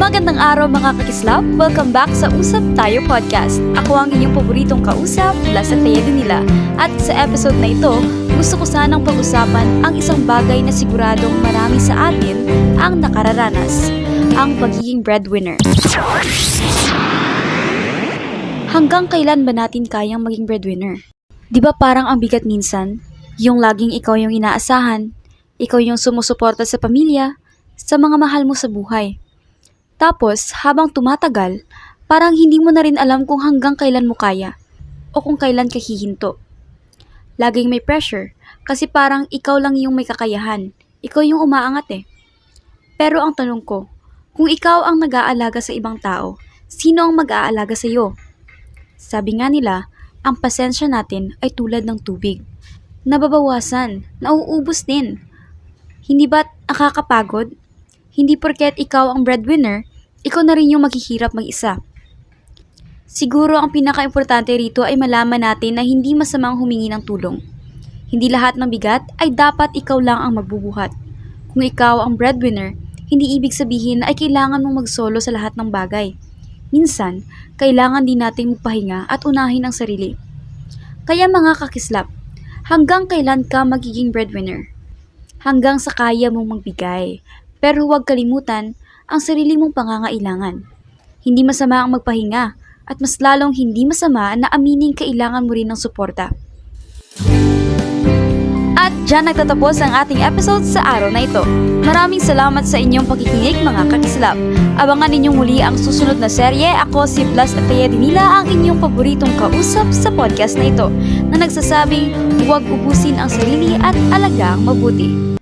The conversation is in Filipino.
Magandang araw mga kakislap! Welcome back sa Usap Tayo Podcast. Ako ang inyong paboritong kausap, Blas at Thea Danila. At sa episode na ito, gusto ko sanang pag-usapan ang isang bagay na siguradong marami sa atin ang nakararanas, ang pagiging breadwinner. Hanggang kailan ba natin kayang maging breadwinner? Di ba parang ang bigat minsan? Yung laging ikaw yung inaasahan, ikaw yung sumusuporta sa pamilya, sa mga mahal mo sa buhay. Tapos, habang tumatagal, parang hindi mo na rin alam kung hanggang kailan mo kaya o kung kailan ka hihinto. Laging may pressure kasi parang ikaw lang yung may kakayahan, ikaw yung umaangat eh. Pero ang tanong ko, kung ikaw ang nag-aalaga sa ibang tao, sino ang mag-aalaga sa iyo? Sabi nga nila, ang pasensya natin ay tulad ng tubig. Nababawasan, nauubos din. Hindi ba't nakakapagod? Hindi porket ikaw ang breadwinner, ikaw na rin yung maghihirap mag-isa. Siguro ang pinaka-importante rito ay malaman natin na hindi masamang humingi ng tulong. Hindi lahat ng bigat ay dapat ikaw lang ang magbubuhat. Kung ikaw ang breadwinner, hindi ibig sabihin na ay kailangan mong mag-solo sa lahat ng bagay. Minsan, kailangan din nating magpahinga at unahin ang sarili. Kaya mga kakislap, hanggang kailan ka magiging breadwinner? Hanggang sa kaya mong magbigay. Pero huwag kalimutan ang sarili mong pangangailangan. Hindi masama ang magpahinga at mas lalong hindi masama na aminin kailangan mo rin ng suporta. At dyan nagtatapos ang ating episode sa araw na ito. Maraming salamat sa inyong pakikinig mga kakislap. Abangan ninyong muli ang susunod na serye. Ako si Blas at Thea Danila, ang inyong paboritong kausap sa podcast na ito, na nagsasabing huwag ubusin ang sarili at alagang mabuti.